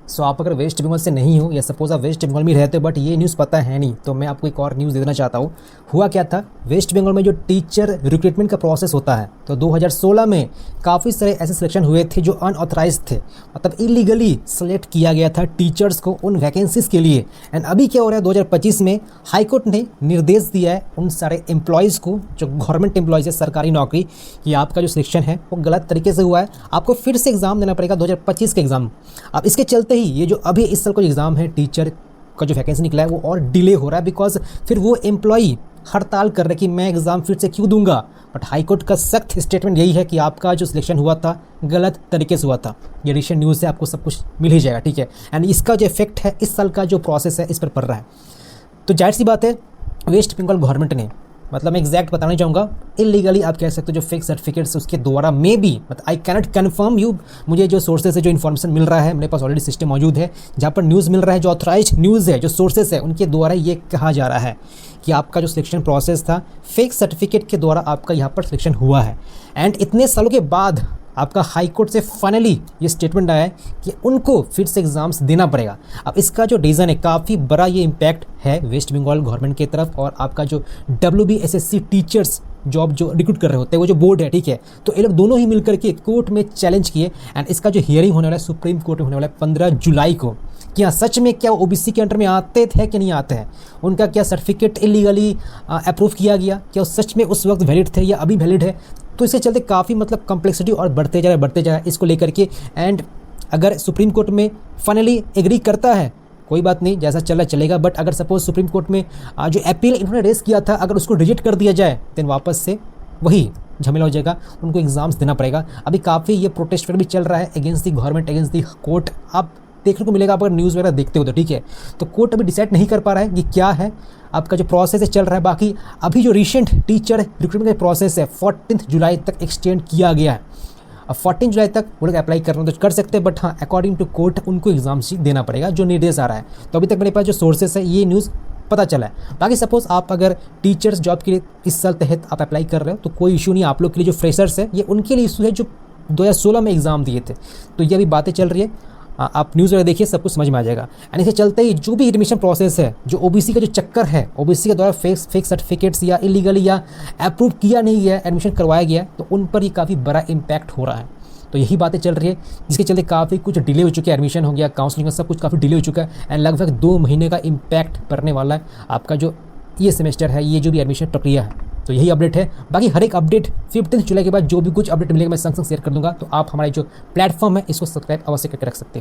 सो आप अगर वेस्ट बंगाल से नहीं हो या सपोज आप वेस्ट बंगाल में रहते हो बट ये न्यूज़ पता है नहीं, तो मैं आपको एक और न्यूज़ दे देना चाहता हूँ। हुआ क्या था, वेस्ट बंगाल में जो टीचर रिक्रूटमेंट का प्रोसेस होता है, तो 2016 में काफ़ी सारे ऐसे सिलेक्शन हुए थे जो अनऑथराइज थे, मतलब इलीगली सेलेक्ट किया गया था टीचर्स को उन वैकेंसीज़ के लिए। एंड अभी क्या हो रहा है, 2025 में हाईकोर्ट ने निर्देश दिया है उन सारे एम्प्लॉयज़ को जो गवर्नमेंट एम्प्लॉयज़ है, सरकारी नौकरी, कि आपका जो सिलेक्शन है वो गलत तरीके से हुआ है, आपको फिर से एग्ज़ाम देना पड़ेगा 2025 के एग्ज़ाम। अब इसके चलते ही ये जो अभी इस साल का एग्ज़ाम है टीचर का जो वैकेंसी निकला है वो और डिले हो रहा है, बिकॉज फिर वो एम्प्लॉई हड़ताल कर रहे हैं कि मैं एग्ज़ाम फिर से क्यों दूंगा। बट हाईकोर्ट का सख्त स्टेटमेंट यही है कि आपका जो सिलेक्शन हुआ था गलत तरीके से हुआ था। ये रिसेंट न्यूज़ से आपको सब कुछ मिल ही जाएगा, ठीक है। एंड इसका जो इफेक्ट है इस साल का जो प्रोसेस है इस पर पड़ रहा है। तो जाहिर सी बात है वेस्ट बंगाल गवर्नमेंट ने, मतलब मैं एग्जैक्ट बताना चाहूँगा, इलीगली आप कह सकते हो जो फेक सर्टिफिकेट्स उसके द्वारा में भी, मतलब आई कैनॉट कन्फर्म यू, मुझे जो सोर्सेज से जो इन्फॉर्मेशन मिल रहा है, मेरे पास ऑलरेडी सिस्टम मौजूद है जहाँ पर न्यूज़ मिल रहा है, जो ऑथराइज न्यूज़ है, जो सोर्सेज है, उनके द्वारा ये कहा जा रहा है कि आपका जो सिलेक्शन प्रोसेस था फेक सर्टिफिकेट के द्वारा आपका यहाँ पर सिलेक्शन हुआ है। एंड इतने सालों के बाद आपका हाई कोर्ट से फाइनली ये स्टेटमेंट आया है कि उनको फिर से एग्ज़ाम्स देना पड़ेगा। अब इसका जो रीज़न है, काफ़ी बड़ा ये इम्पैक्ट है वेस्ट बंगाल गवर्नमेंट की तरफ, और आपका जो WBSSC टीचर्स जॉब जो रिक्रूट कर रहे होते हैं वो जो बोर्ड है, ठीक है, तो ये लोग दोनों ही मिलकर के कोर्ट में चैलेंज किए। एंड इसका जो हियरिंग होने वाला है सुप्रीम कोर्ट में होने वाला है 15 जुलाई को, कि हाँ सच में क्या OBC के अंडर में आते थे कि नहीं आते हैं, उनका क्या सर्टिफिकेट इलीगली अप्रूव किया गया, क्या वो सच में उस वक्त वैलिड थे या अभी वैलिड है। तो इसके चलते काफ़ी मतलब कॉम्प्लेक्सिटी और बढ़ते जा रहा है इसको लेकर के। एंड अगर सुप्रीम कोर्ट में फाइनली एग्री करता है, कोई बात नहीं, जैसा चला चलेगा। बट अगर सपोज सुप्रीम कोर्ट में जो अपील इन्होंने रेस किया था अगर उसको रिजेक्ट कर दिया जाए, देन वापस से वही झमेला हो जाएगा, उनको एग्ज़ाम्स देना पड़ेगा। अभी काफ़ी ये प्रोटेस्ट भी चल रहा है against the government, against the court, आप देखने को मिलेगा आप अगर न्यूज़ वगैरह देखते हो तो, ठीक है। तो कोर्ट अभी डिसाइड नहीं कर पा रहा है कि क्या है आपका जो प्रोसेस है चल रहा है। बाकी अभी जो रिसेंट टीचर रिक्रूटमेंट का प्रोसेस है 14 जुलाई तक एक्सटेंड किया गया है। अब 14 जुलाई तक वो लोग अप्लाई करना तो कर सकते हैं, बट हाँ अकॉर्डिंग टू कोर्ट उनको एग्ज़ाम्स देना पड़ेगा, जो निर्देश आ रहा है। तो अभी तक मेरे पास जो सोर्सेस है ये न्यूज़ पता चला है। बाकी सपोज आप अगर टीचर्स जॉब के लिए इस साल तहत आप अप्लाई कर रहे हो तो कोई इशू नहीं, आप लोग के लिए जो फ्रेशर्स है ये उनके लिए इशू है जो 2016 में एग्ज़ाम दिए थे। तो ये अभी बातें चल रही है, आप न्यूज़ वगैरह देखिए, सब कुछ समझ में आ जाएगा। एंड इससे चलते ही जो भी एडमिशन प्रोसेस है, जो OBC का जो चक्कर है, OBC के द्वारा फेक सर्टिफिकेट्स या इलीगली या अप्रूव किया नहीं गया, एडमिशन करवाया गया, तो उन पर ही काफ़ी बड़ा इम्पैक्ट हो रहा है। तो यही बातें चल रही है जिसके चलते काफ़ी कुछ डिले हो चुके हैं, एडमिशन हो गया, काउंसलिंग का सब कुछ काफ़ी डिले हो चुका है। एंड लगभग 2 महीने का इम्पैक्ट पड़ने वाला है आपका जो ये सेमेस्टर है, ये जो भी एडमिशन प्रक्रिया है। तो यही अपडेट है। बाकी हर एक अपडेट 15 जुलाई के बाद जो भी कुछ अपडेट मिलेगा मैं संग शेयर कर दूंगा। तो आप हमारे जो प्लेटफॉर्म है इसको सब्सक्राइब अवश्य करके रख सकते हो।